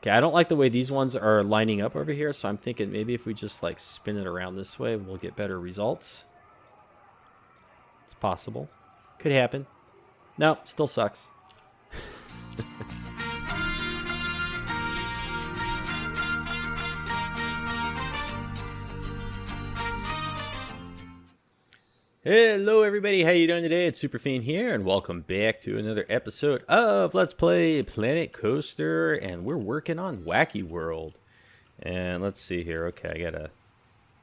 Okay, I don't like the way these ones are lining up over here, so I'm thinking maybe if we just like spin it around this way, we'll get better results. It's possible. Could happen. No, still sucks. Hello everybody, how you doing today? It's superfiend here, and welcome back to another episode of Let's Play Planet Coaster, and we're working on Whacky World. And let's see here, okay, I gotta...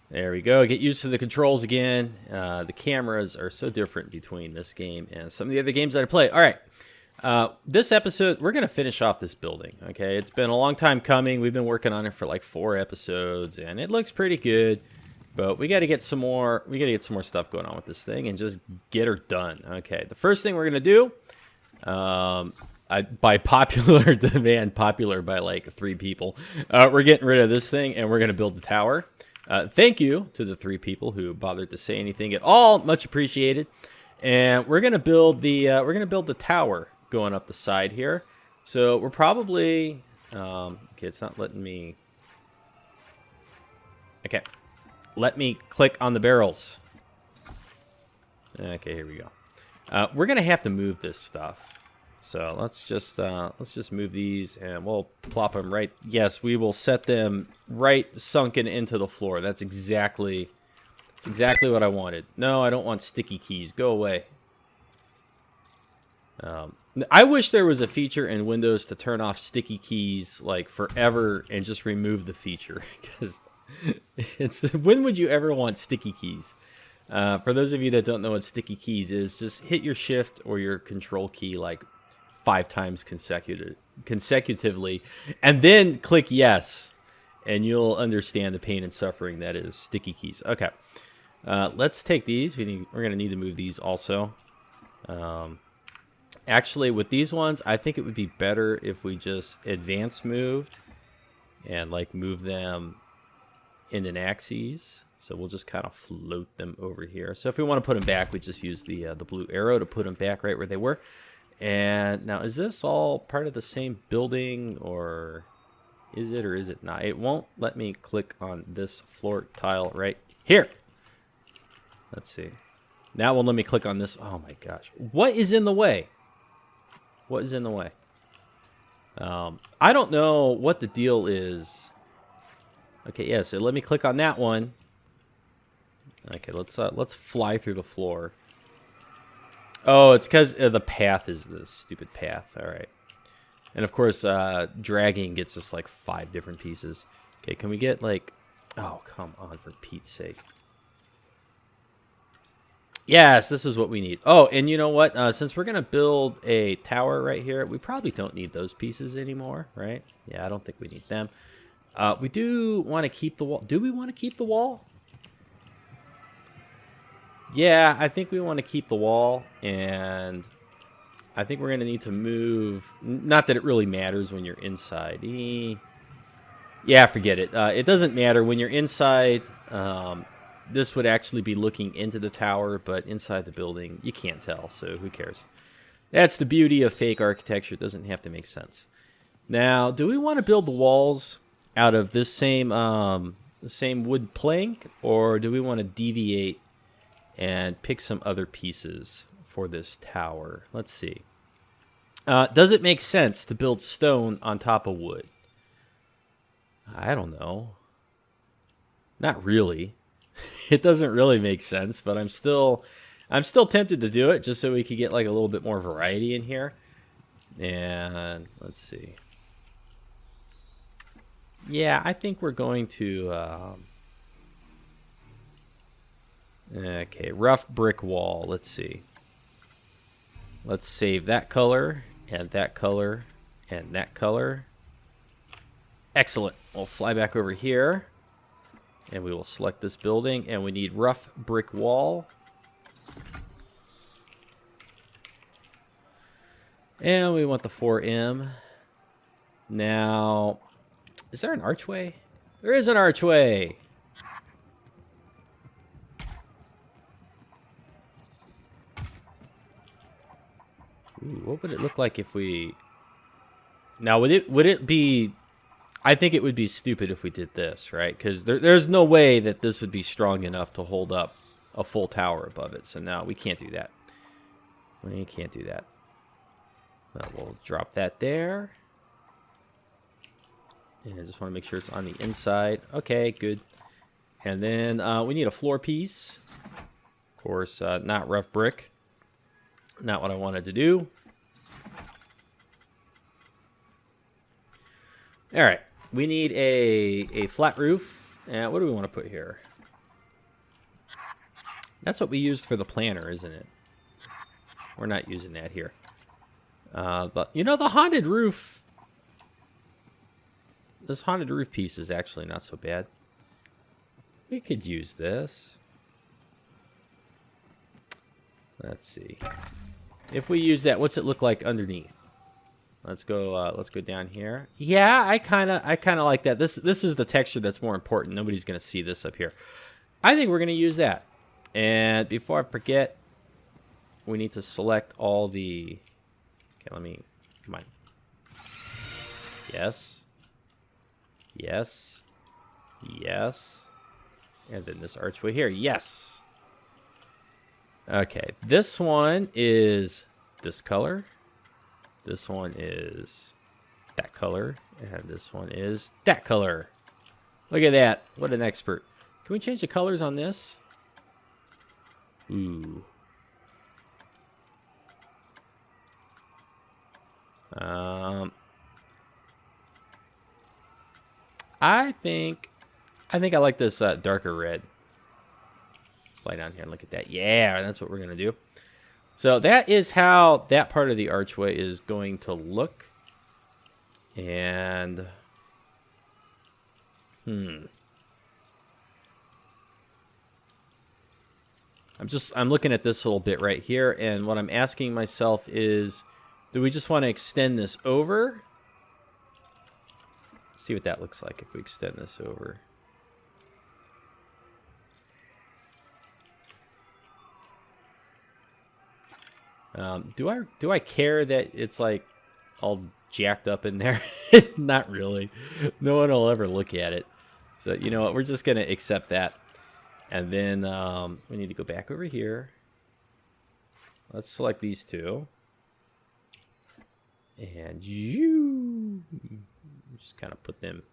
There we go, get used to the controls again. The cameras are so different between this game and some of the other games that I play. Alright, this episode, we're gonna finish off this building, okay? It's been a long time coming, we've been working on it for like 4 episodes, and it looks pretty good. But we got to get some more. We got to get some more stuff going on with this thing and just get her done. Okay. The first thing we're gonna do, by popular demand, popular by like 3 people, we're getting rid of this thing and we're gonna build the tower. Thank you to the 3 people who bothered to say anything at all. Much appreciated. And we're gonna build the tower going up the side here. So we're probably okay. It's not letting me. Okay. Let me click on the barrels. Okay, here we go. We're gonna have to move this stuff, so let's just move these, and we'll plop them right. Yes, we will set them right sunken into the floor. That's exactly what I wanted. No, I don't want sticky keys. Go away. I wish there was a feature in Windows to turn off sticky keys like forever and just remove the feature, because when would you ever want sticky keys? For those of you that don't know what sticky keys is, just hit your shift or your control key like 5 times consecutively, and then click yes, and you'll understand the pain and suffering that is sticky keys. Okay, let's take these. We're gonna need to move these also. Actually, with these ones, I think it would be better if we just advance moved and like move them in an axis. So we'll just kind of float them over here. So if we want to put them back, we just use the blue arrow to put them back right where they were. And now, is this all part of the same building, or is it, or is it not? It won't let me click on this floor tile right here. Let's see. Now it won't let me click on this. Oh my gosh. What is in the way? What is in the way? I don't know what the deal is. Okay, yeah, so let me click on that one. Okay, let's fly through the floor. Oh, it's because the path is this stupid path. All right. And of course, dragging gets us like 5 different pieces. Okay, can we get like... Oh, come on, for Pete's sake. Yes, this is what we need. Oh, and you know what? Since we're going to build a tower right here, we probably don't need those pieces anymore, right? Yeah, I don't think we need them. We do want to keep the wall. Do we want to keep the wall? Yeah, I think we want to keep the wall, and I think we're going to need to move. Not that it really matters when you're inside. Yeah, forget it. It doesn't matter when you're inside. This would actually be looking into the tower, but inside the building, you can't tell, so who cares? That's the beauty of fake architecture. It doesn't have to make sense. Now, do we want to build the walls out of this same wood plank, or do we want to deviate and pick some other pieces for this tower? Let's see. Does it make sense to build stone on top of wood? I don't know. Not really. It doesn't really make sense, but I'm still tempted to do it just so we could get like a little bit more variety in here. And let's see. Yeah, I think we're going to... okay, rough brick wall. Let's see. Let's save that color, and that color, and that color. Excellent. We'll fly back over here, and we will select this building, and we need rough brick wall. And we want the 4M. Now... Is there an archway? There is an archway! Ooh, what would it look like if we... Now, would it be I think it would be stupid if we did this, right? Because there's no way that this would be strong enough to hold up a full tower above it. So no, we can't do that. We can't do that. Well, we'll drop that there. And I just want to make sure it's on the inside. Okay, good. And then we need a floor piece. Of course, not rough brick. Not what I wanted to do. All right. We need a flat roof. And what do we want to put here? That's what we used for the planter, isn't it? We're not using that here. But you know, the haunted roof. This haunted roof piece is actually not so bad. We could use this. Let's see. If we use that, what's it look like underneath? Let's go down here. Yeah, I kind of like that. This is the texture that's more important. Nobody's going to see this up here. I think we're going to use that. And before I forget, we need to select all the... Okay, come on. Yes. Yes. Yes. And then this archway here. Yes. Okay, this one is this color. This one is that color. And this one is that color. Look at that. What an expert. Can we change the colors on this? Ooh. I think I like this darker red. Let's fly down here and look at that. Yeah, that's what we're gonna do. So that is how that part of the archway is going to look. And I'm looking at this little bit right here, and what I'm asking myself is, do we just want to extend this over? See what that looks like if we extend this over. Do I care that it's like all jacked up in there? Not really. No one will ever look at it. So you know what? We're just gonna accept that, and then we need to go back over here. Let's select these two, and you just kind of put them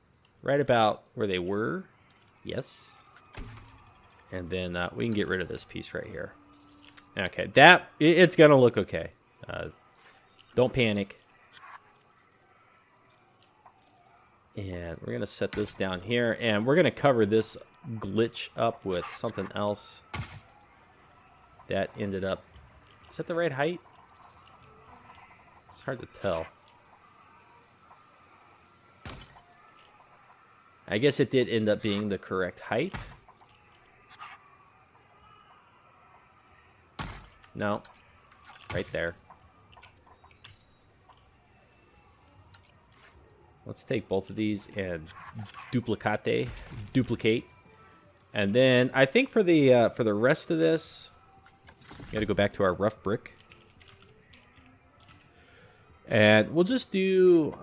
right about where they were. Yes, and then we can get rid of this piece right here. Okay, it's gonna look okay. Don't panic. And we're gonna set this down here, and we're gonna cover this glitch up with something else. That ended up, is that the right height? It's hard to tell. I guess it did end up being the correct height. No, right there. Let's take both of these and duplicate. And then I think for the rest of this, we got to go back to our rough brick. And we'll just do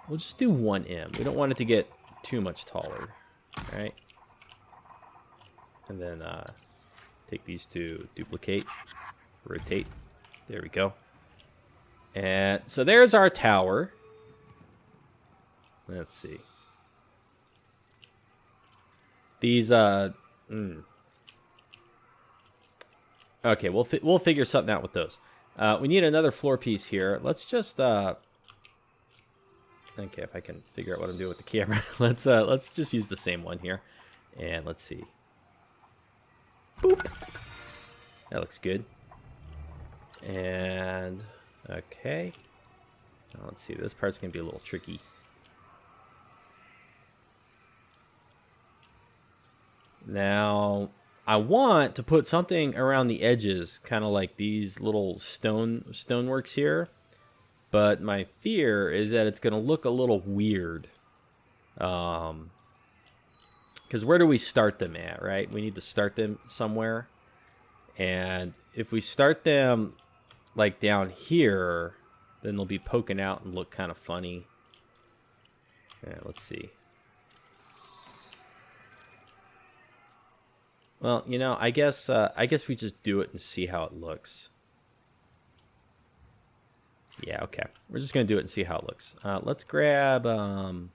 1M. We don't want it to get too much taller, right? And then take these two, duplicate, rotate. There we go. And so there's our tower. Let's see. These okay, we'll figure something out with those. We need another floor piece here. Let's just okay, if I can figure out what I'm doing with the camera. Let's just use the same one here. And let's see. Boop. That looks good. And okay. Now let's see. This part's gonna be a little tricky. Now, I want to put something around the edges, kind of like these little stoneworks here. But my fear is that it's going to look a little weird. Because where do we start them at, right? We need to start them somewhere. And if we start them like down here, then they'll be poking out and look kind of funny. All right, let's see. Well, you know, I guess we just do it and see how it looks. Yeah, okay. We're just gonna do it and see how it looks. Let's grab. All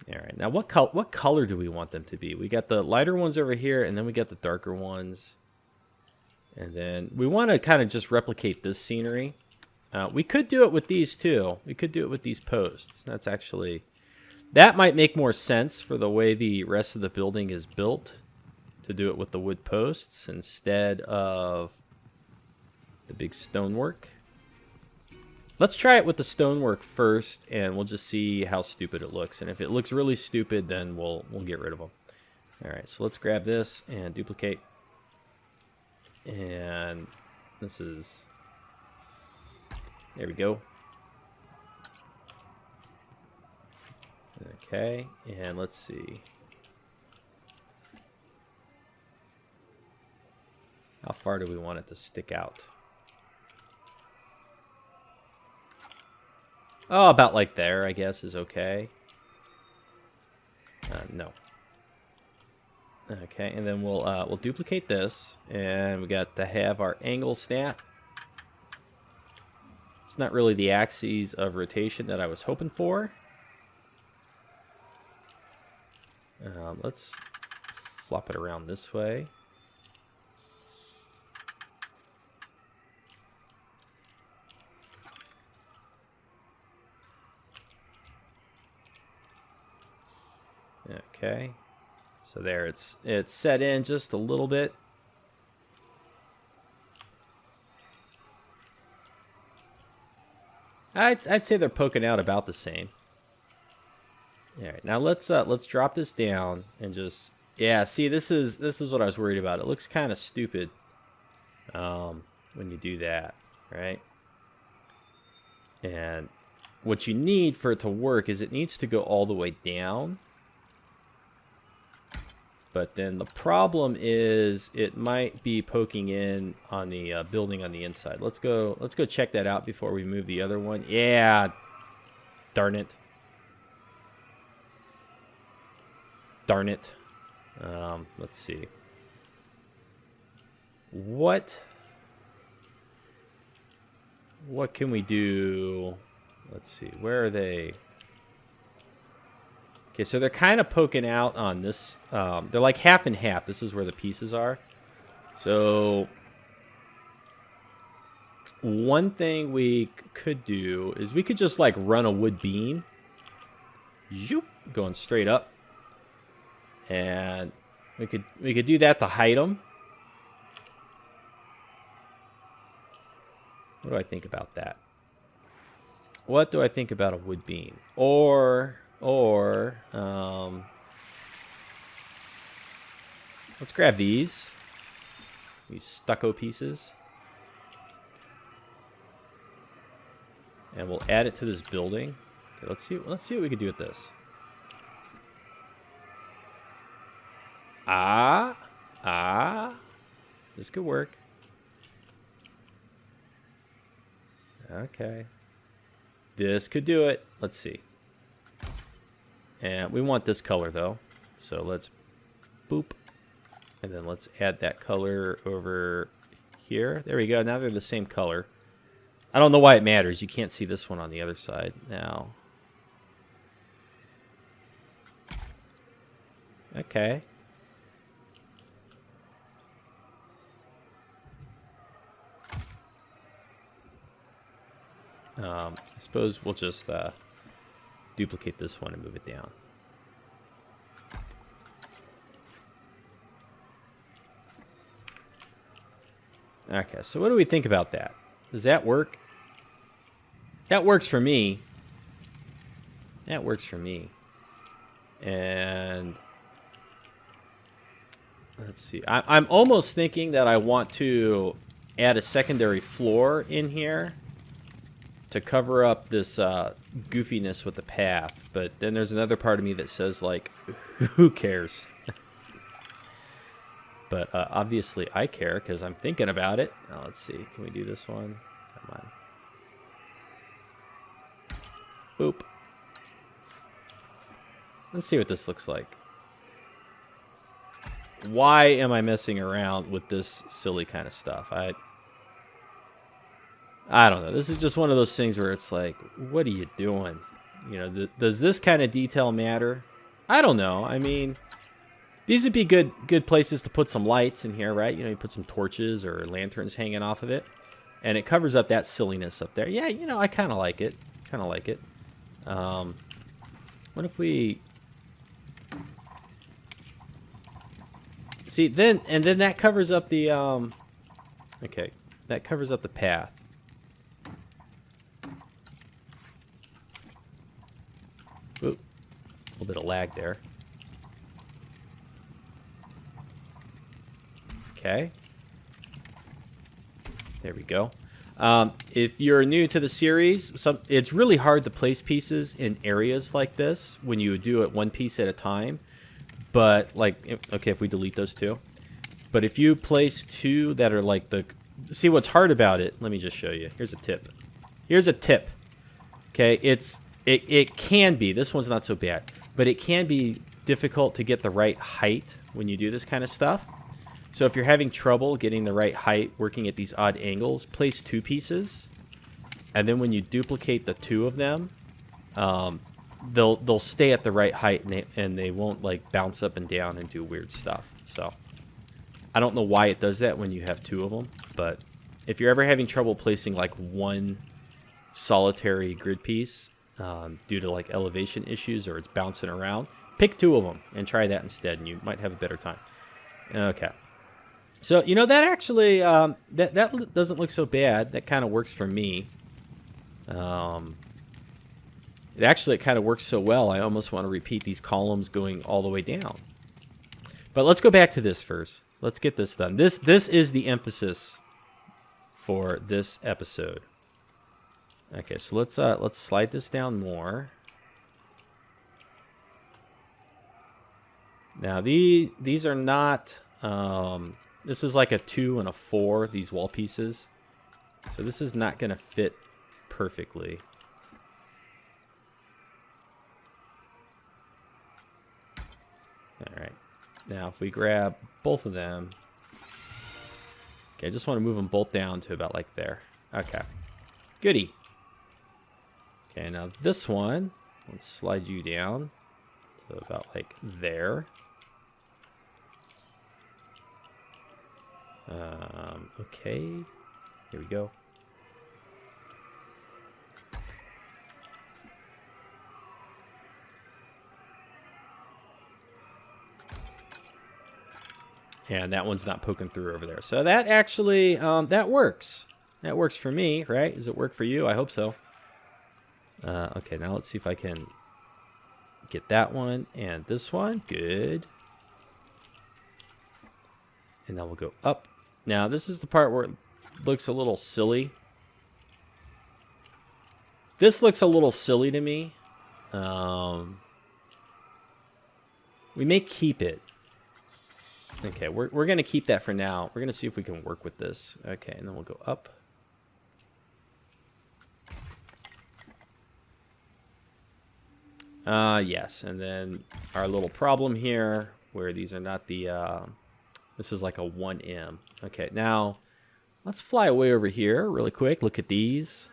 right. Now, what color do we want them to be? We got the lighter ones over here, and then we got the darker ones. And then we want to kind of just replicate this scenery. We could do it with these too. We could do it with these posts. That's actually, that might make more sense for the way the rest of the building is built, to do it with the wood posts instead of the big stonework. Let's try it with the stonework first, and we'll just see how stupid it looks. And if it looks really stupid, then we'll get rid of them. All right, so let's grab this and duplicate. And this is, there we go. Okay, and let's see. How far do we want it to stick out? Oh, about like there, I guess, is okay. No. Okay, and then we'll duplicate this, and we got to have our angle snap. It's not really the axes of rotation that I was hoping for. Let's flop it around this way. Okay, so there, it's set in just a little bit. I'd say they're poking out about the same. All right, now let's drop this down and just, yeah, see, this is what I was worried about. It looks kind of stupid when you do that, right? And what you need for it to work is it needs to go all the way down. But then the problem is it might be poking in on the building on the inside. Let's go check that out before we move the other one. Yeah, darn it. Darn it. Let's see. What can we do? Let's see. Where are they? Okay, so they're kind of poking out on this. They're like half and half. This is where the pieces are. So one thing we could do is we could just like run a wood beam. Zoop, going straight up. And we could do that to hide them. What do I think about that? What do I think about a wood beam? Or let's grab these stucco pieces, and we'll add it to this building. Okay, let's see what we can do with this. This could work. Okay, this could do it. Let's see. And we want this color though, so let's boop, and then let's add that color over here. There we go. Now they're the same color. I don't know why it matters. You can't see this one on the other side now. Okay. I suppose we'll just duplicate this one and move it down. Okay, so what do we think about that? Does that work? That works for me. That works for me. And let's see. I'm almost thinking that I want to add a secondary floor in here to cover up this goofiness with the path. But then there's another part of me that says, like, who cares? But obviously I care because I'm thinking about it. Now, let's see. Can we do this one? Come on. Boop. Let's see what this looks like. Why am I messing around with this silly kind of stuff? I don't know. This is just one of those things where it's like, what are you doing? You know, does this kind of detail matter? I don't know. I mean, these would be good places to put some lights in here, right? You know, you put some torches or lanterns hanging off of it, and it covers up that silliness up there. Yeah, you know, I kind of like it. Kind of like it. What if we... See, then that covers up the, okay, that covers up the path. Ooh, a little bit of lag there. Okay. There we go. If you're new to the series, it's really hard to place pieces in areas like this when you do it one piece at a time. But, like, okay, if we delete those two. But if you place two that are like the... See, what's hard about it... Let me just show you. Here's a tip. Here's a tip. Okay, it can be... This one's not so bad. But it can be difficult to get the right height when you do this kind of stuff. So if you're having trouble getting the right height working at these odd angles, place two pieces. And then when you duplicate the two of them... they'll stay at the right height and they won't like bounce up and down and do weird stuff. So I don't know why it does that when you have two of them, but if you're ever having trouble placing like one solitary grid piece due to like elevation issues or it's bouncing around, pick two of them and try that instead and you might have a better time. Okay. So, you know, that actually, that doesn't look so bad. That kind of works for me. It kind of works so well, I almost want to repeat these columns going all the way down. But let's go back to this first. Let's get this done. This is the emphasis for this episode. Okay, so let's slide this down more. Now these are not. This is like a 2 and a 4. These wall pieces, so this is not going to fit perfectly. All right. Now, if we grab both of them... Okay, I just want to move them both down to about like there. Okay. Goody. Okay, now this one, let's slide you down to about like there. Okay. Here we go. And that one's not poking through over there. So that actually, that works. That works for me, right? Does it work for you? I hope so. Okay, now let's see if I can get that one and this one. Good. And then we'll go up. Now, this is the part where it looks a little silly. This looks a little silly to me. We may keep it. Okay, we're going to keep that for now. We're going to see if we can work with this. Okay, and then we'll go up. Yes, and then our little problem here, where these are not the... this is like a 1M. Okay, now let's fly away over here really quick. Look at these.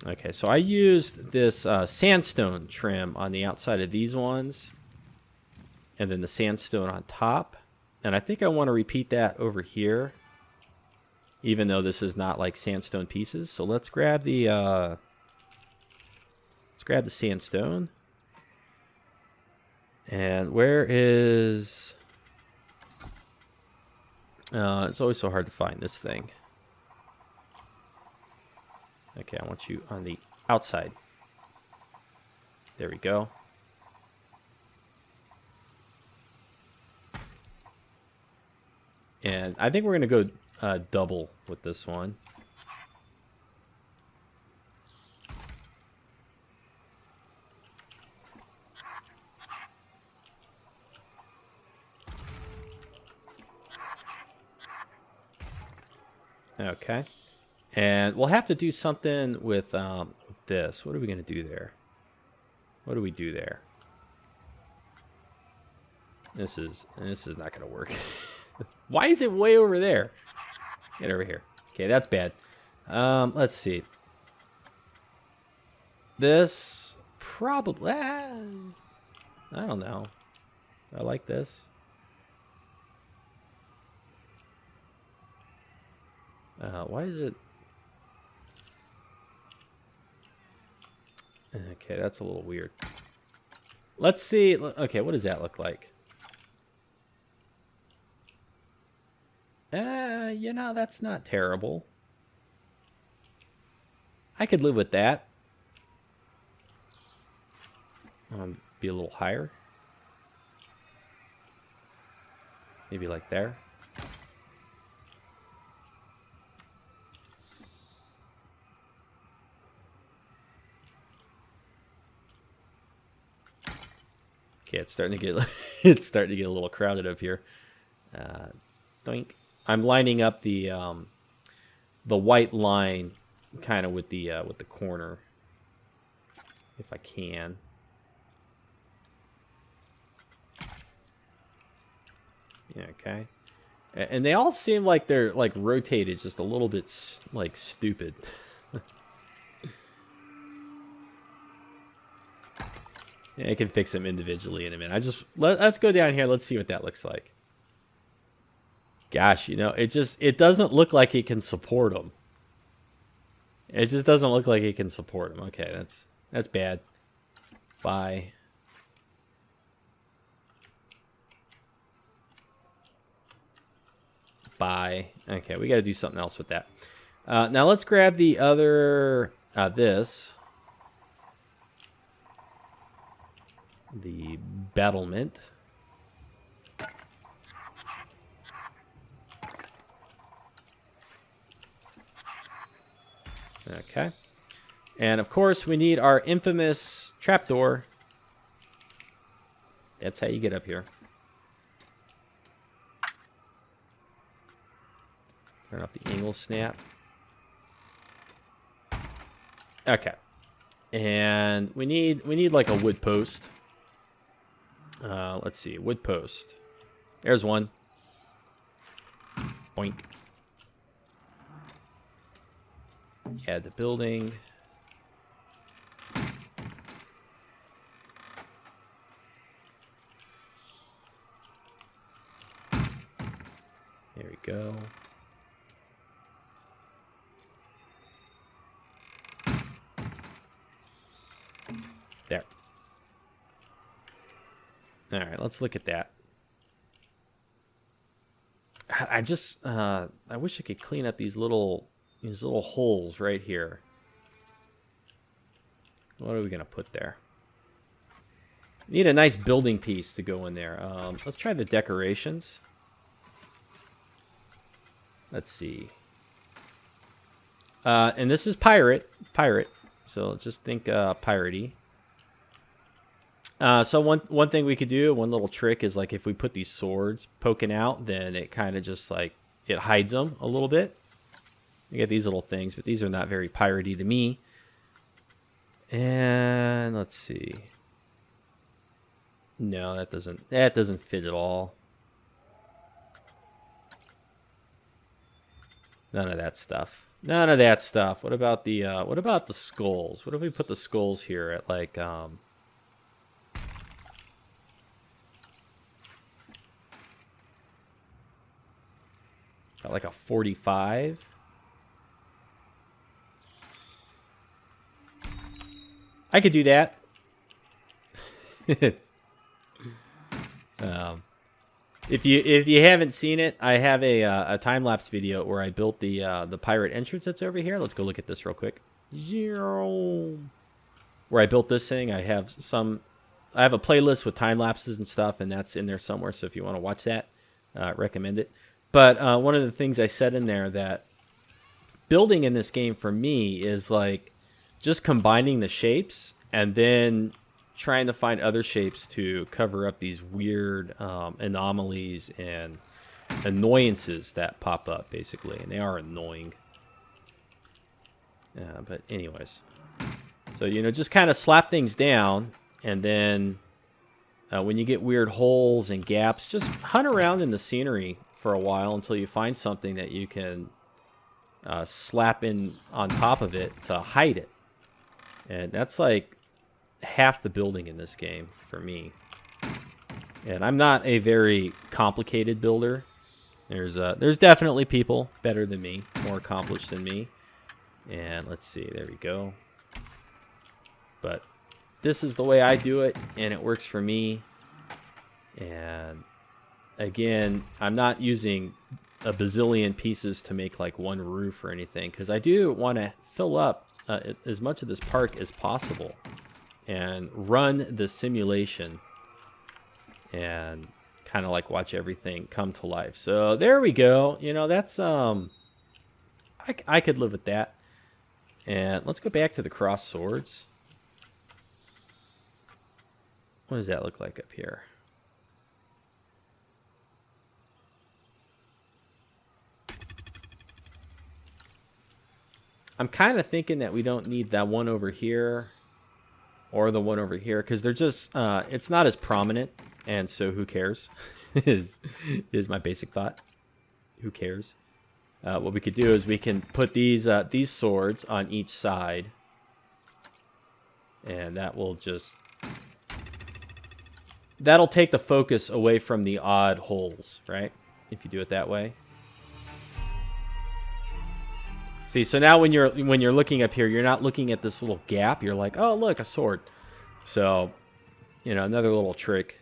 Okay, so I used this sandstone trim on the outside of these ones. And then the sandstone on top. And I think I want to repeat that over here. Even though this is not like sandstone pieces. So let's grab the sandstone. And where is... it's always so hard to find this thing. Okay, I want you on the outside. There we go. And I think we're going to go double with this one. Okay. And we'll have to do something with this. What are we going to do there? What do we do there? This is not going to work. Why is it way over there? Get over here. Okay, that's bad. Let's see. This probably... I don't know. I like this. Why is it... Okay, that's a little weird. Let's see. Okay, what does that look like? You know, that's not terrible. I could live with that. Be a little higher. Maybe like there. Okay, it's starting to get it's starting to get a little crowded up here. Doink. I'm lining up the white line kind of with the corner, if I can. Yeah, okay. And they all seem like they're like rotated just a little bit like stupid. Yeah, I can fix them individually in a minute. Let's go down here. Let's see what that looks like. Gosh, you know, it doesn't look like it can support them. It just doesn't look like it can support them. Okay, that's bad. Bye. Bye. Okay, we got to do something else with that. Now let's grab the other this. The battlement. Okay. And of course, we need our infamous trapdoor. That's how you get up here. Turn off the angle snap. Okay. And we need like a wood post. Let's see, wood post. There's one. Boink. Add the building. There we go. There. All right, let's look at that. I wish I could clean up these little holes right here. What are we gonna put there? Need a nice building piece to go in there. Let's try the decorations. Let's see. And this is pirate. So let's just think piratey. So one thing we could do, one little trick is like if we put these swords poking out, then it kind of just like it hides them a little bit. You get these little things, but these are not very piratey to me. And let's see. No, that doesn't fit at all. None of that stuff. None of that stuff. What about the skulls? What if we put the skulls here at like at like a 45? I could do that. If you haven't seen it, I have a time lapse video where I built the pirate entrance that's over here. Let's go look at this real quick. Where I built this thing, I have a playlist with time lapses and stuff, and that's in there somewhere. So if you want to watch that, recommend it. But one of the things I said in there that building in this game for me is like just combining the shapes and then trying to find other shapes to cover up these weird anomalies and annoyances that pop up, basically. And they are annoying. But anyways. So, you know, just kind of slap things down. And then when you get weird holes and gaps, just hunt around in the scenery for a while until you find something that you can slap in on top of it to hide it. And that's like half the building in this game for me. And I'm not a very complicated builder. There's definitely people better than me, more accomplished than me. And let's see, there we go. But this is the way I do it, and it works for me. And again, I'm not using a bazillion pieces to make like one roof or anything, because I do want to fill up as much of this park as possible and run the simulation and kind of like watch everything come to life. So there we go. You know, that's I could live with that. And let's go back to the cross swords. What does that look like up here? I'm kind of thinking that we don't need that one over here or the one over here, because they're just, it's not as prominent, and so who cares, is my basic thought. Who cares? What we could do is we can put these swords on each side, and that will just... That'll take the focus away from the odd holes, right? If you do it that way. See, so now when you're looking up here, you're not looking at this little gap. You're like, oh, look, a sword. So, you know, another little trick.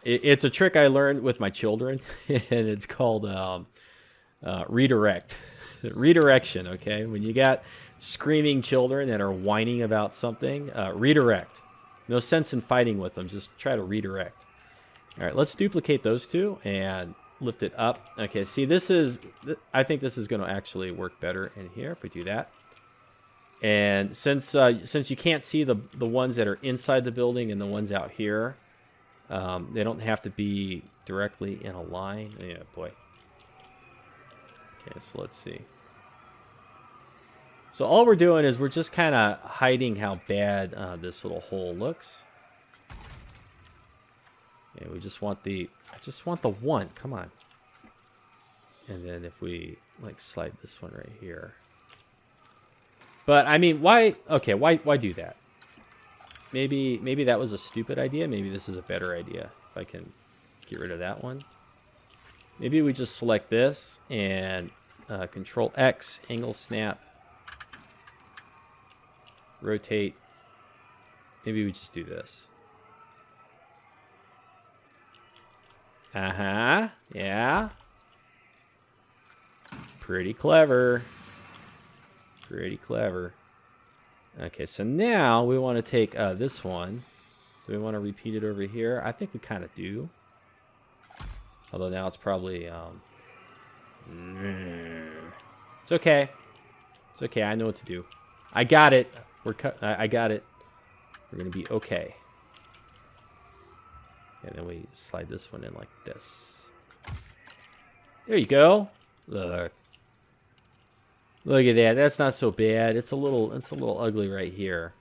It's a trick I learned with my children, and it's called redirect. Redirection, okay? When you got screaming children that are whining about something, redirect. No sense in fighting with them. Just try to redirect. All right, let's duplicate those two and lift it up. Okay, see, I think this is going to actually work better in here if we do that. And since you can't see the ones that are inside the building and the ones out here, they don't have to be directly in a line. Yeah, boy. Okay, so let's see. So all we're doing is we're just kind of hiding how bad this little hole looks. And we just want I just want the one. Come on. And then if we like slide this one right here. But I mean, why? Okay, why do that? Maybe that was a stupid idea. Maybe this is a better idea. If I can get rid of that one. Maybe we just select this and Control X, angle snap. Rotate. Maybe we just do this. Yeah. Pretty clever. Pretty clever. Okay, so now we want to take this one. Do we want to repeat it over here? I think we kind of do. Although now it's probably... It's okay. It's okay, I know what to do. I got it. I got it. We're going to be okay. And then we slide this one in like this. There you go. Look. Look at that. That's not so bad. It's a little ugly right here.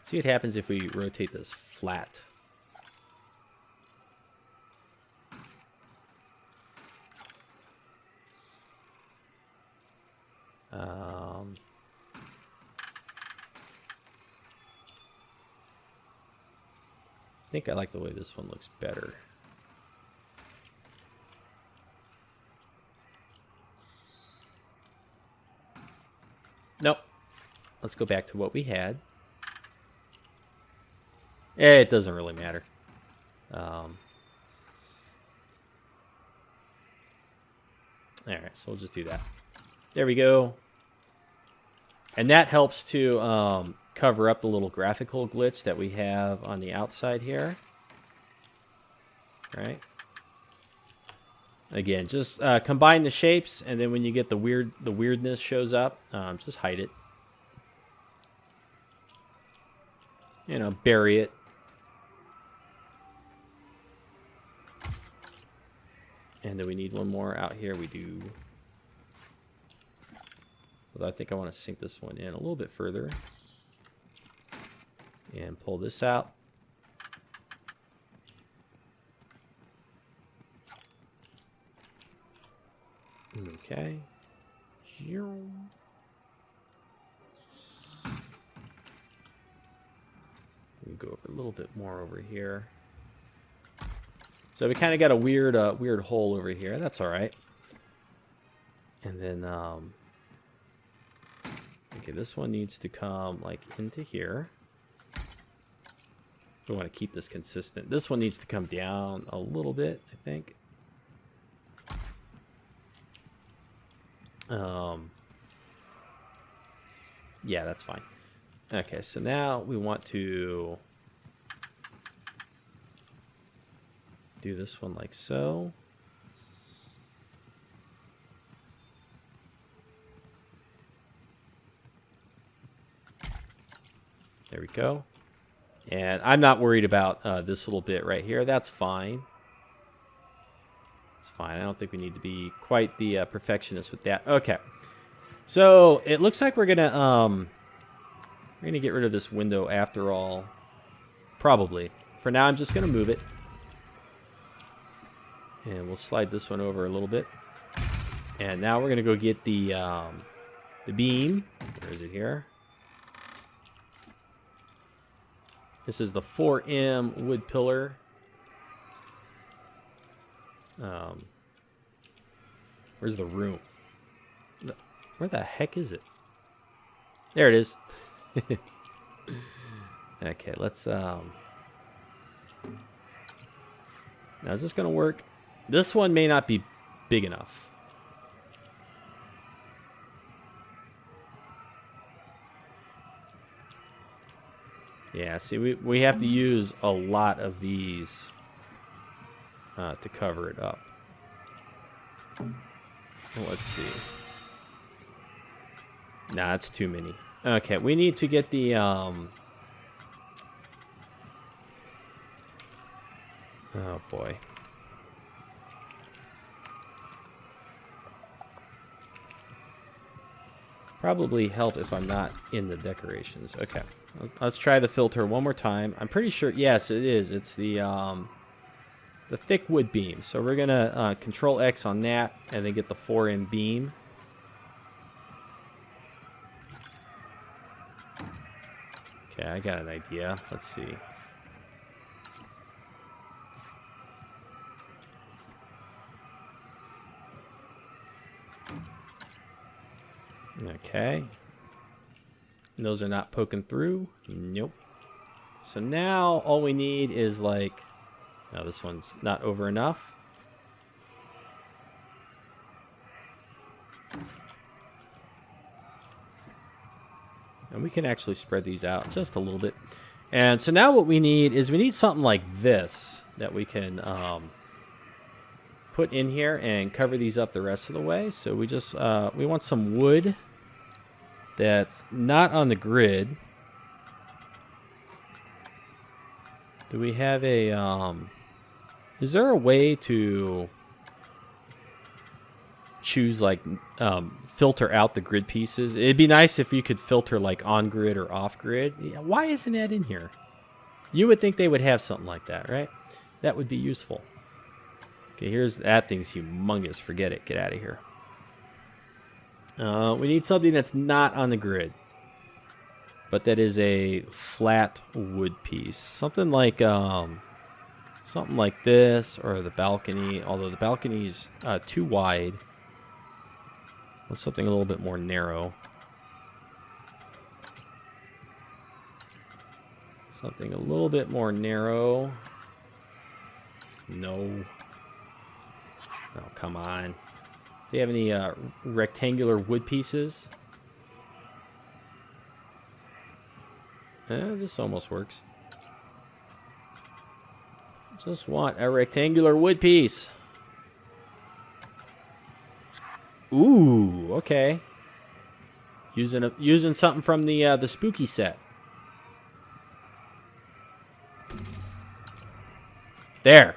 See what happens if we rotate this flat. I think I like the way this one looks better. Nope. Let's go back to what we had. It doesn't really matter. Alright, so we'll just do that. There we go. And that helps to cover up the little graphical glitch that we have on the outside here. Right? Again, just combine the shapes, and then when you get the weirdness shows up, just hide it. You know, bury it. And then we need one more out here. We do. Although I think I want to sink this one in a little bit further. And pull this out. Okay. We go over a little bit more over here. So we kind of got a weird hole over here. That's all right. And then, okay, this one needs to come like into here. We want to keep this consistent. This one needs to come down a little bit, I think. Yeah, that's fine. Okay, so now we want to do this one like so. There we go. And I'm not worried about this little bit right here. That's fine. It's fine. I don't think we need to be quite the perfectionist with that. Okay. So it looks like we're gonna get rid of this window after all. Probably. For now, I'm just gonna move it, and we'll slide this one over a little bit. And now we're gonna go get the beam. Where is it here? This is the 4M wood pillar. Where's the room? Where the heck is it? There it is. Okay, let's now is this gonna work? This one may not be big enough. Yeah, see, we have to use a lot of these to cover it up. Well, let's see. Nah, it's too many. Okay, we need to get the oh boy. Probably help if I'm not in the decorations. Okay, let's try the filter one more time. I'm pretty sure, yes, it is. It's the thick wood beam. So we're gonna Control X on that, and then get the 4M beam. Okay, I got an idea. Let's see. Okay. Those are not poking through. Nope. So now all we need is like... No, this one's not over enough. And we can actually spread these out just a little bit. And so now what we need is we need something like this that we can put in here and cover these up the rest of the way. So we just we want some wood that's not on the grid. Do we have a is there a way to choose like filter out the grid pieces? It'd be nice if you could filter like on grid or off grid. Yeah, why isn't that in here? You would think they would have something like that, right? That would be useful. Okay, here's that thing's humongous. Forget it. Get out of here. We need something that's not on the grid, but that is a flat wood piece. Something like this, or the balcony. Although the balcony's too wide. What's something a little bit more narrow? Something a little bit more narrow. No. Oh, come on. Do you have any rectangular wood pieces? This almost works. Just want a rectangular wood piece. Ooh, okay. Using something from the spooky set. There.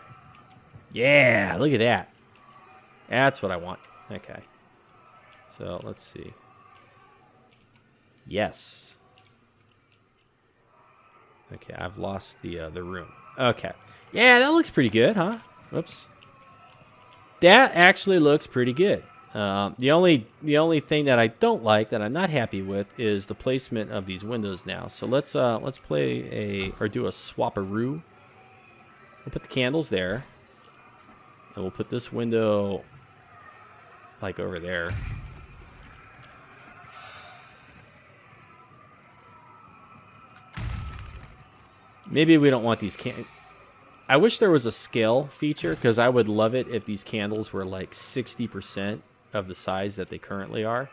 Yeah, look at that. That's what I want. Okay. So let's see. Yes. Okay, I've lost the room. Okay. Yeah, that looks pretty good, huh? Whoops. That actually looks pretty good. The only thing that I don't like, that I'm not happy with, is the placement of these windows now. So let's do a swap-a-roo. We'll put the candles there, and we'll put this window like over there. Maybe we don't want these I wish there was a scale feature, because I would love it if these candles were like 60% of the size that they currently are.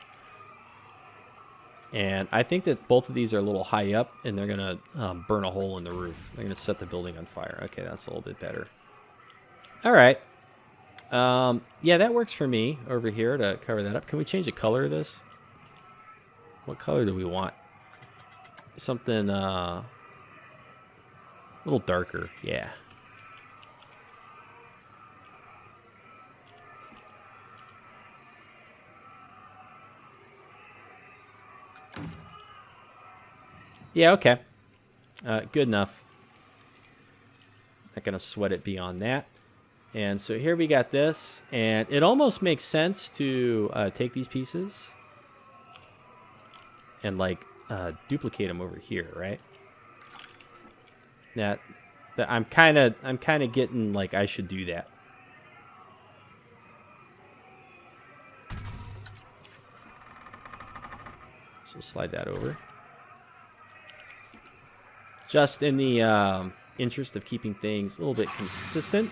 And I think that both of these are a little high up, and they're going to burn a hole in the roof. They're going to set the building on fire. Okay, that's a little bit better. All right. Yeah, that works for me over here to cover that up. Can we change the color of this? What color do we want? Something a little darker. Yeah. Yeah, okay. Good enough. Not going to sweat it beyond that. And so here we got this. And it almost makes sense to take these pieces and, like, duplicate them over here, right? That I'm kind of getting, like, I should do that. So slide that over. Just in the interest of keeping things a little bit consistent.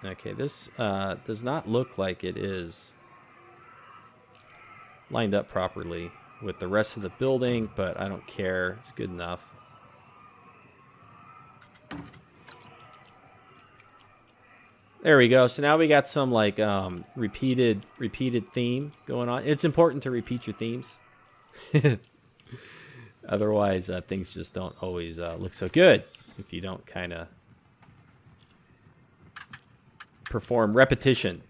Okay, this does not look like it is lined up properly with the rest of the building, but I don't care. It's good enough. There we go. So now we got some, like, repeated theme going on. It's important to repeat your themes. Otherwise, things just don't always look so good if you don't kind of perform repetition.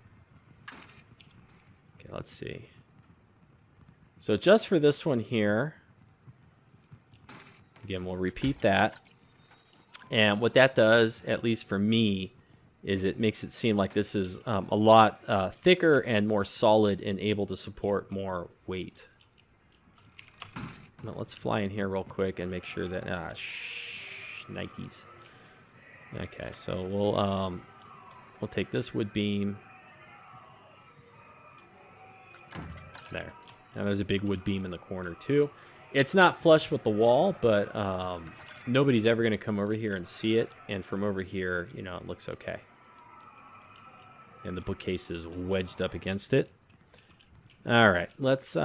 Okay, let's see. So just for this one here, again, we'll repeat that. And what that does, at least for me, is it makes it seem like this is a lot thicker and more solid and able to support more weight. Now let's fly in here real quick and make sure that Nikes. Okay, so we'll take this wood beam. There. Now there's a big wood beam in the corner too. It's not flush with the wall, but nobody's ever going to come over here and see it. And from over here, you know, it looks okay. And the bookcase is wedged up against it. All right, let's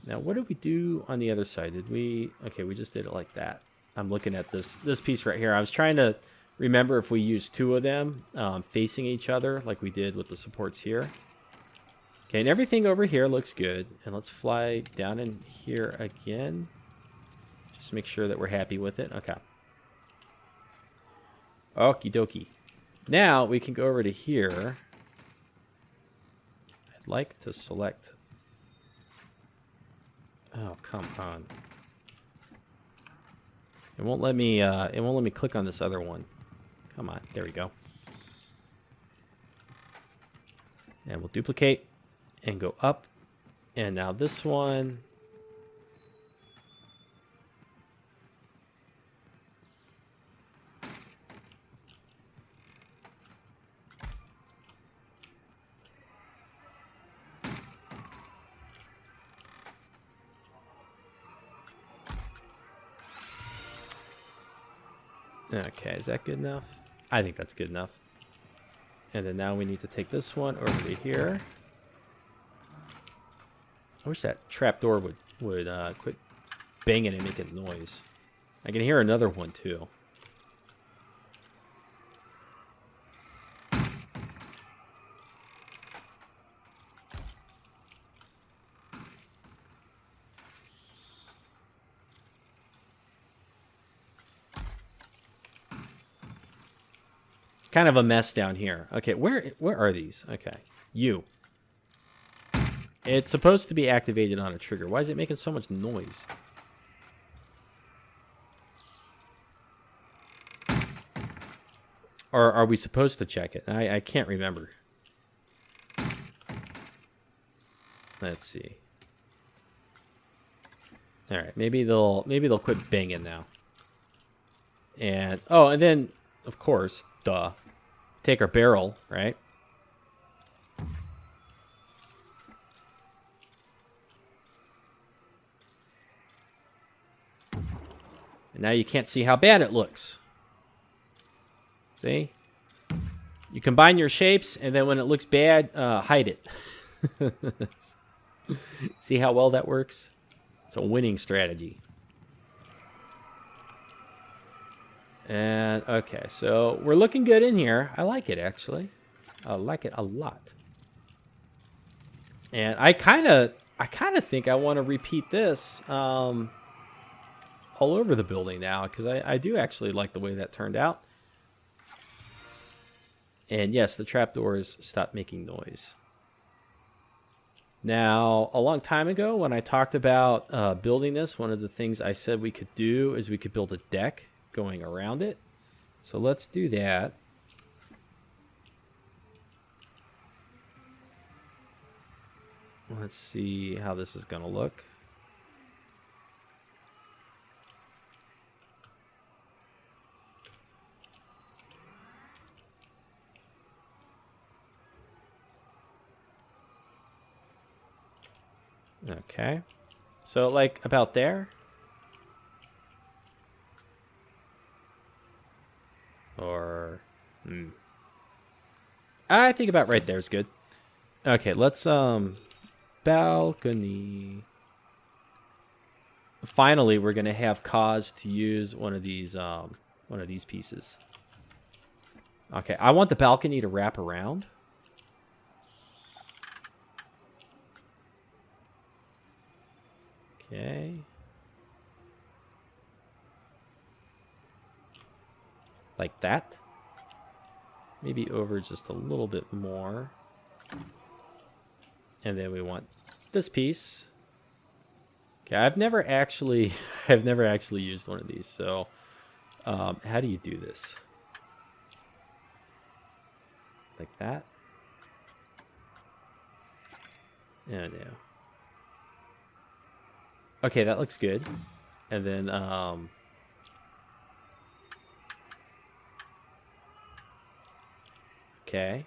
now what did we do on the other side? Did we? Okay, we just did it like that. I'm looking at this piece right here. I was trying to remember if we used two of them facing each other like we did with the supports here. Okay, and everything over here looks good. And let's fly down in here again. Just make sure that we're happy with it. Okay. Okie dokie. Now we can go over to here. I'd like to select. Oh, come on. It won't let me click on this other one. Come on. There we go. And we'll duplicate and go up. And now this one. Okay, is that good enough? I think that's good enough. And then now we need to take this one over to here. I wish that trapdoor would quit banging and making noise. I can hear another one too. kind of a mess down here. Okay, where are these? Okay, you. It's supposed to be activated on a trigger. Why is it making so much noise? Or are we supposed to check it? I can't remember. Let's see. All right, maybe they'll quit banging now. And oh, and then of course, duh, take our barrel, right? And now you can't see how bad it looks. See? You combine your shapes, and then when it looks bad, hide it. See how well that works? It's a winning strategy. And, okay, so we're looking good in here. I like it, actually. I like it a lot. And I kind of think I want to repeat this all over the building now, because I do actually like the way that turned out. And yes, the trapdoors stopped making noise. Now, a long time ago when I talked about building this, one of the things I said we could do is we could build a deck going around it. So let's do that. Let's see how this is going to look. Okay, so like about there, or I think about right there is good. Okay, let's balcony. Finally, we're gonna have cause to use one of these pieces. Okay, I want the balcony to wrap around. Okay. Like that. Maybe over just a little bit more. And then we want this piece. Okay, I've never actually used one of these. So, how do you do this? Like that. Yeah, no. Okay, that looks good. And then, okay.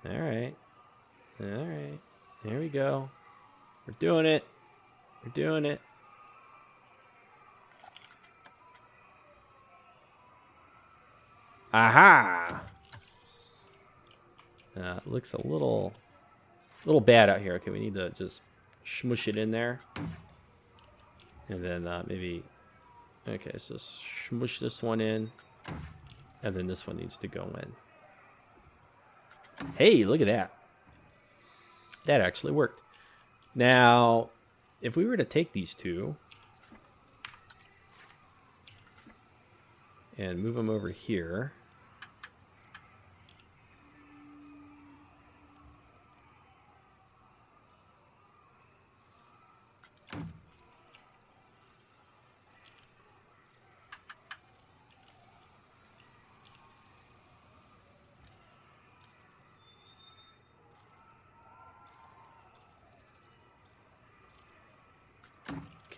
All right. All right. There we go. We're doing it. We're doing it. Aha! It looks a little bad out here. Okay, we need to just smush it in there. And then maybe... Okay, so smush this one in. And then this one needs to go in. Hey, look at that. That actually worked. Now, if we were to take these two and move them over here.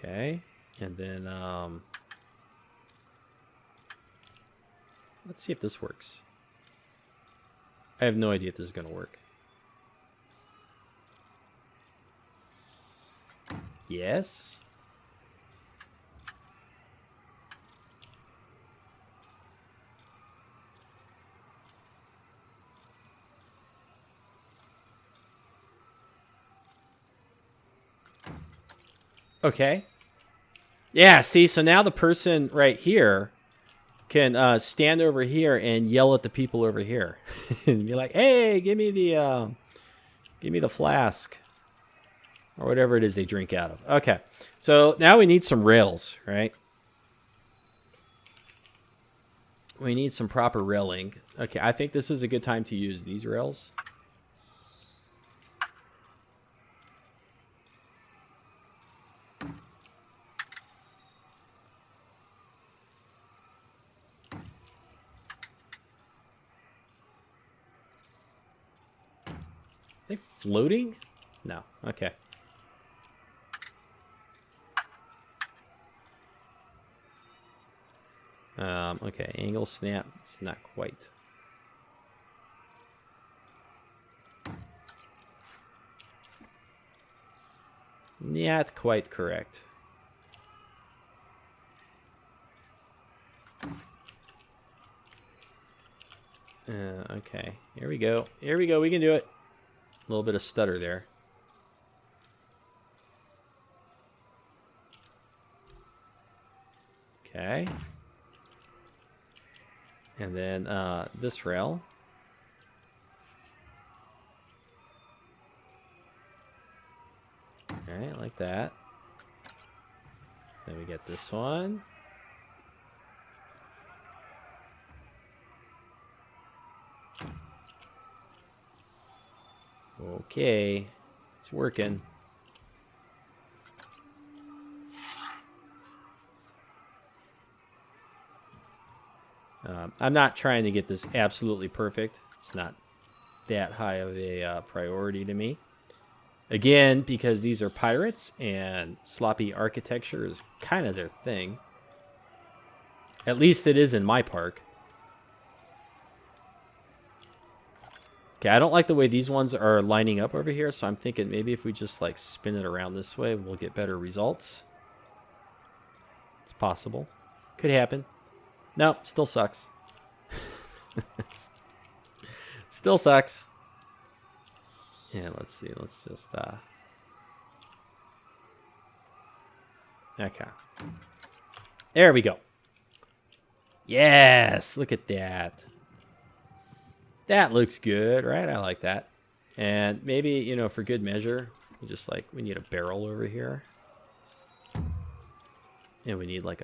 Okay, and then let's see if this works. I have no idea if this is going to work. Yes. Okay. Yeah, see, so now the person right here can stand over here and yell at the people over here. And be like, hey, give me the flask. Or whatever it is they drink out of. Okay, so now we need some rails, right? We need some proper railing. Okay, I think this is a good time to use these rails. Are they floating? No. Okay. Okay, angle snap. It's not quite. Not quite correct. Okay, here we go. Here we go. We can do it. A little bit of stutter there. Okay. And then this rail. Alright, like that. Then we get this one. Okay, it's working. I'm not trying to get this absolutely perfect. It's not that high of a priority to me. Again, because these are pirates and sloppy architecture is kind of their thing. At least it is in my park. Okay, I don't like the way these ones are lining up over here, so I'm thinking maybe if we just like spin it around this way, we'll get better results. It's possible. Could happen. No, still sucks. Still sucks. Yeah, let's see. Let's just okay. There we go. Yes, look at that. That looks good, right? I like that. And maybe, you know, for good measure, we need a barrel over here. And we need like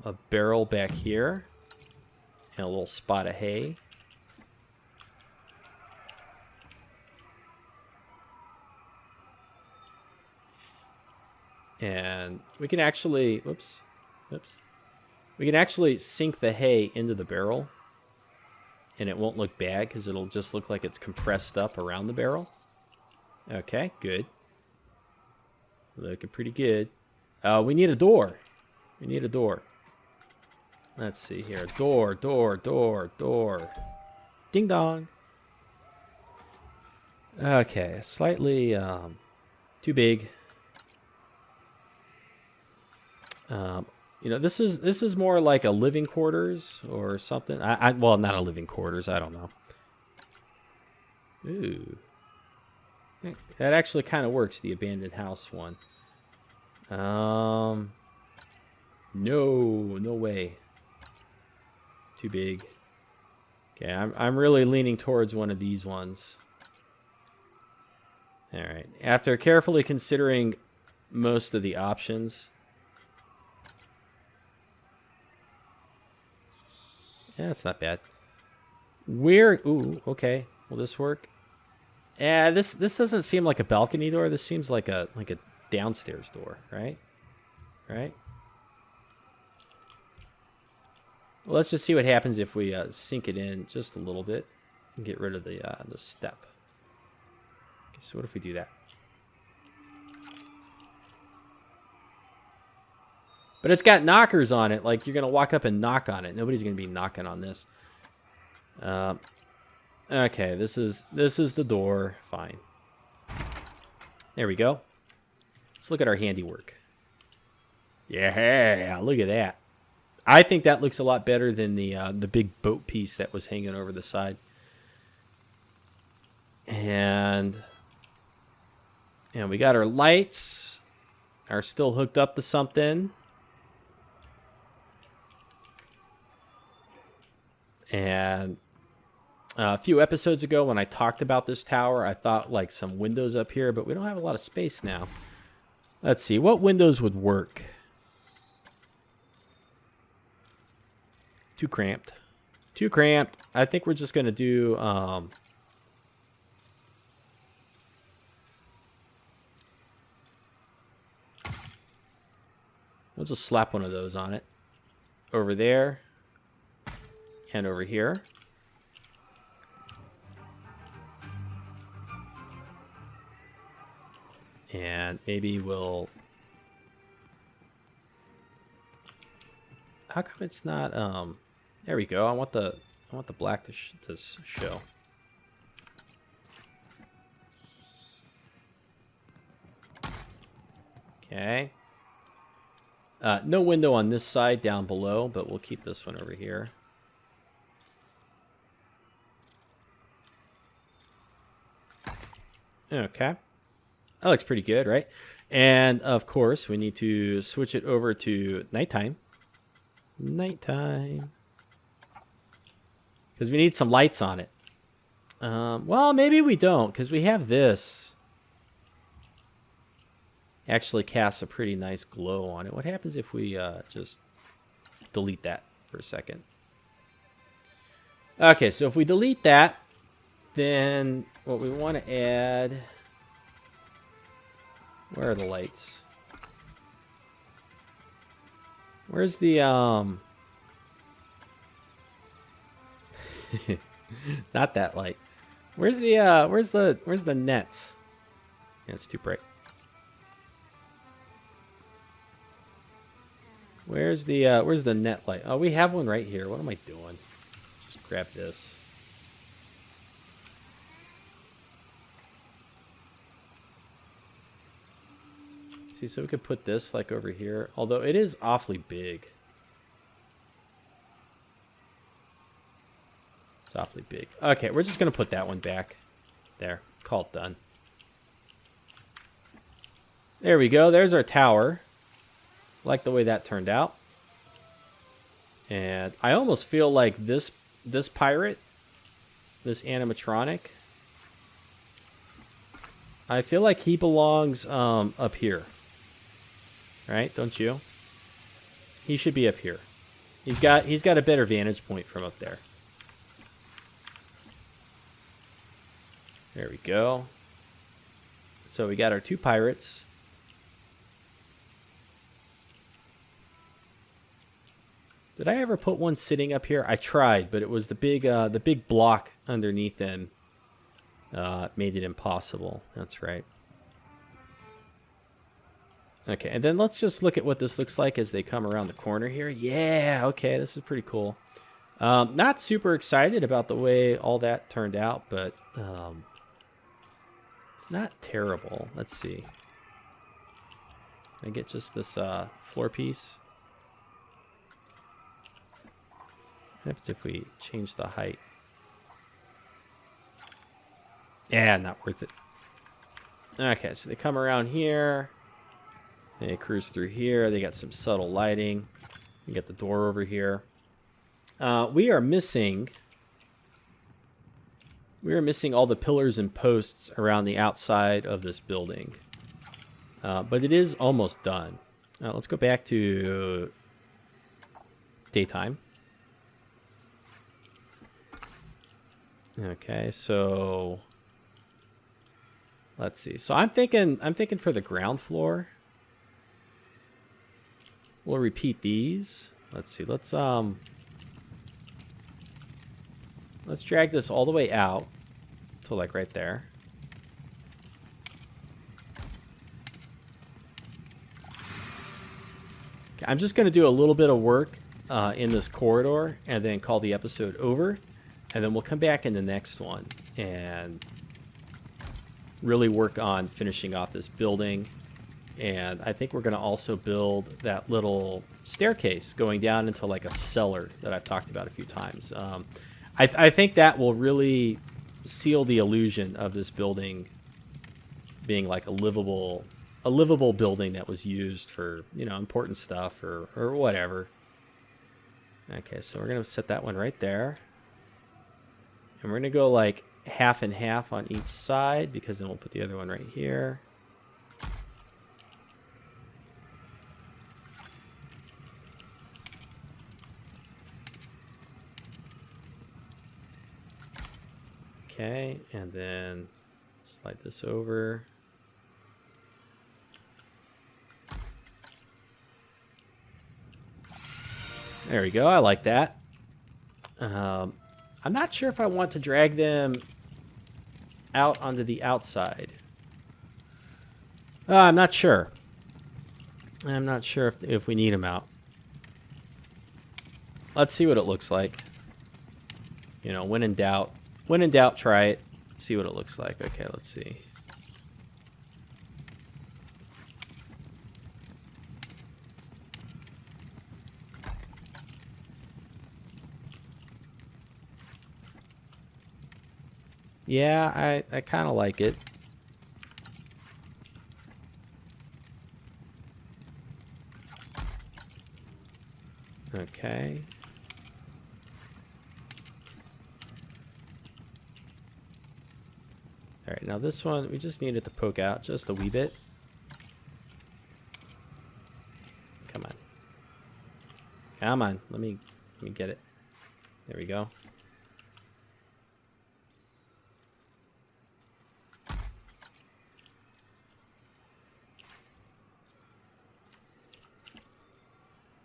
a barrel back here. And a little spot of hay. And we can actually, whoops. We can actually sink the hay into the barrel. And it won't look bad because it'll just look like it's compressed up around the barrel. Okay, good. Looking pretty good. We need a door. We need a door. Let's see here. Door. Ding dong. Okay, slightly too big. You know, this is more like a living quarters or something. Well, not a living quarters. I don't know. Ooh, that actually kind of works. The abandoned house one. No way. Too big. Okay, I'm really leaning towards one of these ones. All right. After carefully considering most of the options. Yeah, it's not bad. Ooh, okay. Will this work? Yeah, this doesn't seem like a balcony door. This seems like a downstairs door, right? Right? Well, let's just see what happens if we sink it in just a little bit and get rid of the step. Okay, so what if we do that? But it's got knockers on it. Like, you're going to walk up and knock on it. Nobody's going to be knocking on this. Okay, this is the door. Fine. There we go. Let's look at our handiwork. Yeah, look at that. I think that looks a lot better than the big boat piece that was hanging over the side. And we got our lights are still hooked up to something. And a few episodes ago when I talked about this tower, I thought like some windows up here, but we don't have a lot of space now. Let's see, what windows would work? Too cramped. Too cramped. I think we're just going to do... we'll just slap one of those on it. Over there. And over here. And maybe we'll... How come it's not... There we go. I want the black to show. Okay. No window on this side down below, but we'll keep this one over here. Okay. That looks pretty good, right? And, of course, we need to switch it over to nighttime. Nighttime. Because we need some lights on it. Well, maybe we don't, because we have this. Actually casts a pretty nice glow on it. What happens if we just delete that for a second? Okay, so if we delete that, then what we want to add... Where are the lights? Where's the not that light. Where's the nets? Yeah, it's too bright. Where's the net light? Oh, we have one right here. What am I doing? Just grab this. See, so we could put this like over here, although it is awfully big. It's awfully big. Okay, we're just gonna put that one back. There, call it done. There we go. There's our tower. Like the way that turned out. And I almost feel like this pirate, this animatronic, I feel like he belongs up here. Right? Don't you? He should be up here. He's got a better vantage point from up there. There we go. So we got our two pirates. Did I ever put one sitting up here? I tried, but it was the big block underneath them made it impossible. That's right. Okay, and then let's just look at what this looks like as they come around the corner here. Yeah, okay, this is pretty cool. Not super excited about the way all that turned out, but it's not terrible. Let's see. Can I get just this floor piece? What happens if we change the height? Yeah, not worth it. Okay, so they come around here. They cruise through here. They got some subtle lighting. We got the door over here. We are missing all the pillars and posts around the outside of this building. But it is almost done. Let's go back to daytime. Okay, so let's see. So I'm thinking for the ground floor. We'll repeat these. Let's see. Let's drag this all the way out to like right there. Okay, I'm just going to do a little bit of work in this corridor and then call the episode over. And then we'll come back in the next one and really work on finishing off this building. And I think we're going to also build that little staircase going down into like a cellar that I've talked about a few times. I think that will really seal the illusion of this building being like a livable building that was used for, you know, important stuff or whatever. Okay, so we're going to set that one right there. And we're going to go like half and half on each side because then we'll put the other one right here. Okay, and then slide this over. There we go. I like that. I'm not sure if I want to drag them out onto the outside. I'm not sure. I'm not sure if we need them out. Let's see what it looks like. You know, when in doubt, try it. See what it looks like. Okay, let's see. Yeah, I kind of like it. Okay. All right, now this one, we just need it to poke out just a wee bit. Come on. Come on, let me get it. There we go.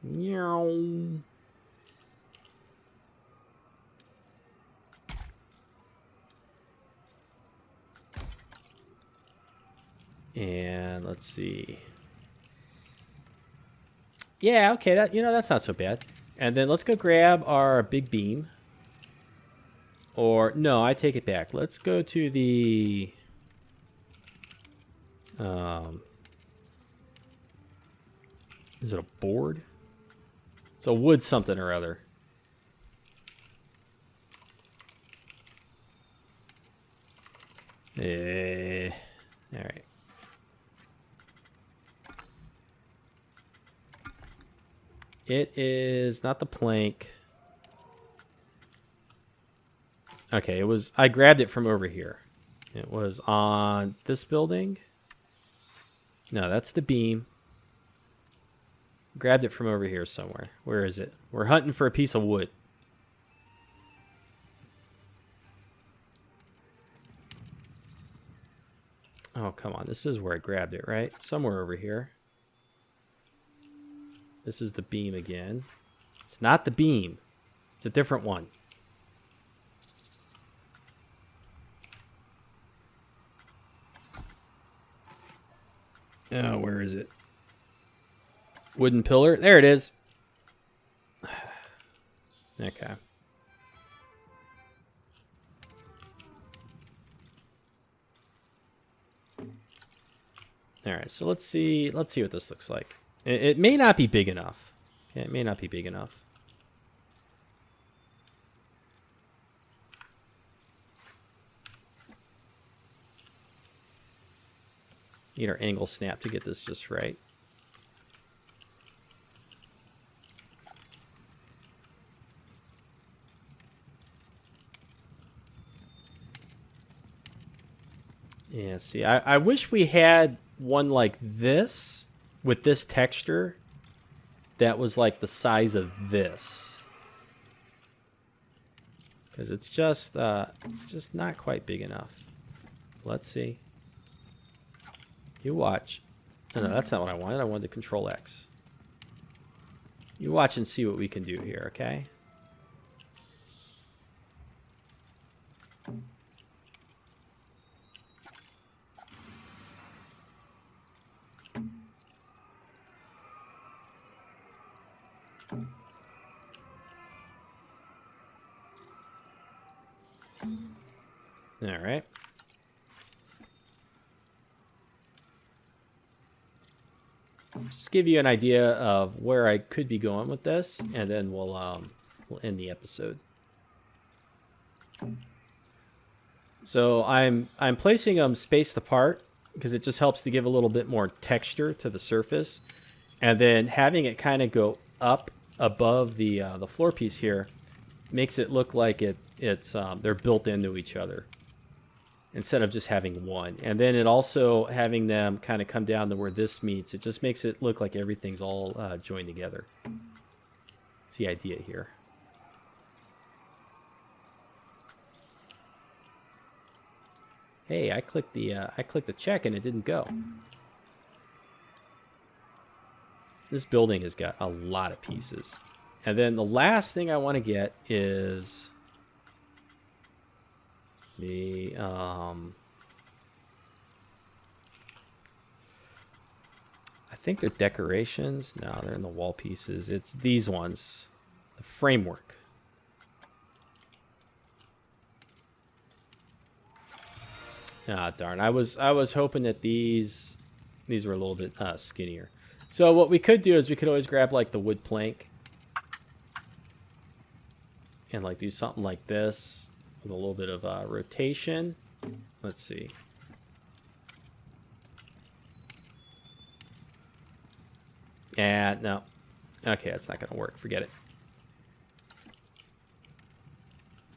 Meow. And let's see. Yeah, okay, that's not so bad. And then let's go grab our big beam. Or no, I take it back. Let's go to the is it a board? It's a wood something or other. All right. It is not the plank. Okay, I grabbed it from over here. It was on this building. No, that's the beam. Grabbed it from over here somewhere. Where is it? We're hunting for a piece of wood. Oh, come on. This is where I grabbed it, right? Somewhere over here. This is the beam again. It's not the beam. It's a different one. Oh, where is it? Wooden pillar. There it is. Okay. All right, so let's see what this looks like. It may not be big enough. Okay, it may not be big enough. Need our angle snap to get this just right. Yeah, see, I wish we had one like this with this texture that was like the size of this. Because it's just not quite big enough. Let's see. You watch. No, that's not what I wanted. I wanted to Control X. You watch and see what we can do here, okay? All right. Just give you an idea of where I could be going with this, and then we'll end the episode. So I'm placing them spaced apart because it just helps to give a little bit more texture to the surface, and then having it kind of go up above the floor piece here makes it look like it's they're built into each other instead of just having one. And then it also having them kind of come down to where this meets, it just makes it look like everything's all joined together. That's the idea here. Hey, I clicked the check and it didn't go. This building has got a lot of pieces. And then the last thing I want to get is the I think they're decorations. No, they're in the wall pieces. It's these ones. The framework. Ah, darn. I was hoping that these were a little bit skinnier. So what we could do is we could always grab like the wood plank and like do something like this with a little bit of rotation. Let's see. And no. Okay, that's not going to work. Forget it.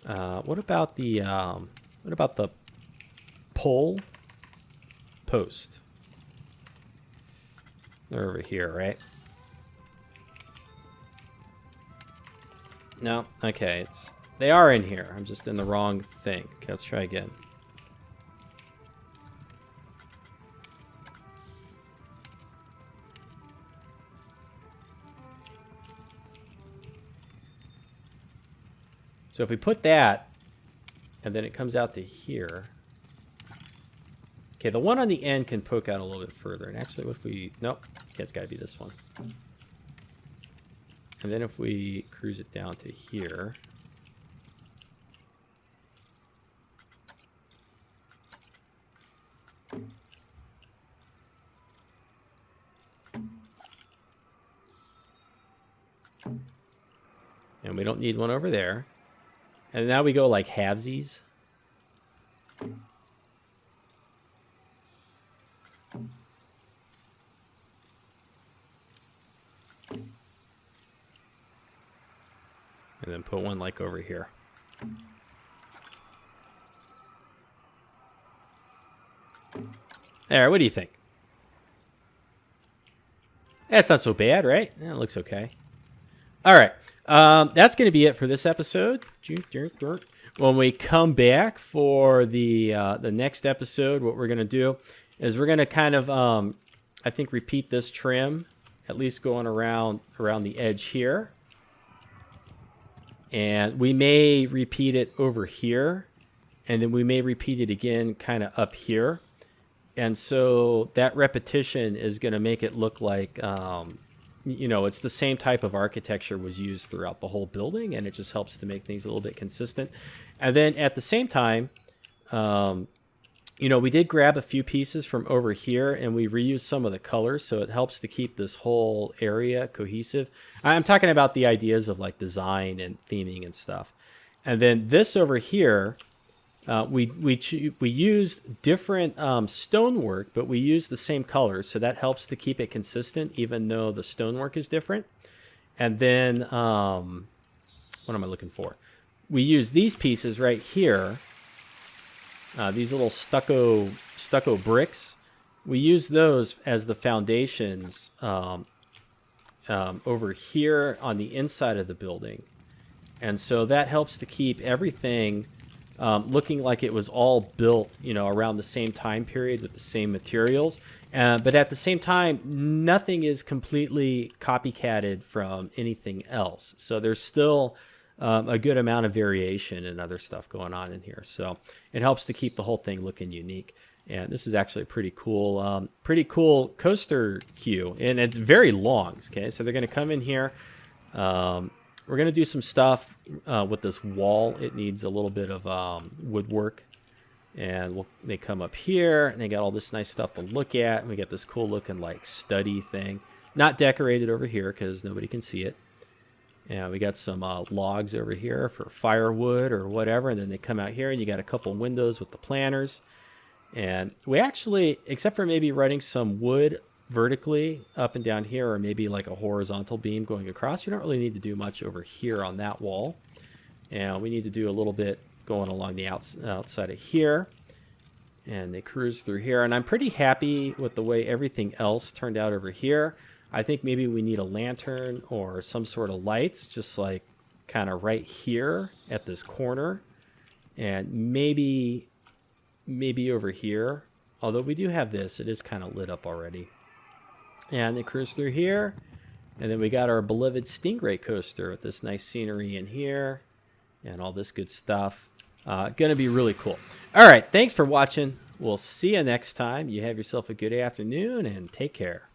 What about the pole post? They're over here, right? No, okay, they are in here. I'm just in the wrong thing. Okay, let's try again. So if we put that, and then it comes out to here. Okay, the one on the end can poke out a little bit further. And actually, what if we... Nope. Okay, it's got to be this one. And then if we cruise it down to here... And we don't need one over there. And now we go like halvesies. And then put one like over here. There, what do you think? That's not so bad, right? It looks okay. All right. That's going to be it for this episode. When we come back for the next episode, what we're going to do is we're going to kind of, I think, repeat this trim, at least going around the edge here. And we may repeat it over here, and then we may repeat it again kind of up here. And so that repetition is going to make it look like, you know, it's the same type of architecture was used throughout the whole building, and it just helps to make things a little bit consistent. And then at the same time, you know, we did grab a few pieces from over here, and we reused some of the colors, so it helps to keep this whole area cohesive. I'm talking about the ideas of like design and theming and stuff. And then this over here, we used different stonework, but we used the same colors, so that helps to keep it consistent, even though the stonework is different. And then, what am I looking for? We use these pieces right here, these little stucco bricks. We use those as the foundations over here on the inside of the building, and so that helps to keep everything looking like it was all built, you know, around the same time period with the same materials. But at the same time, nothing is completely copycatted from anything else. So there's still a good amount of variation and other stuff going on in here. So it helps to keep the whole thing looking unique. And this is actually a pretty cool coaster queue, and it's very long. Okay, so they're going to come in here. We're going to do some stuff with this wall. It needs a little bit of woodwork. And they come up here, and they got all this nice stuff to look at. And we got this cool looking like study thing. Not decorated over here because nobody can see it. And we got some logs over here for firewood or whatever. And then they come out here, and you got a couple windows with the planters. And we actually, except for maybe running some wood vertically up and down here, or maybe like a horizontal beam going across, you don't really need to do much over here on that wall. And we need to do a little bit going along the outside of here. And they cruise through here, and I'm pretty happy with the way everything else turned out over here. I think maybe we need a lantern or some sort of lights, just like kind of right here at this corner. And maybe maybe over here. Although we do have this. It is kind of lit up already. And then cruise through here. And then we got our beloved Stingray coaster with this nice scenery in here. And all this good stuff. Going to be really cool. All right. Thanks for watching. We'll see you next time. You have yourself a good afternoon and take care.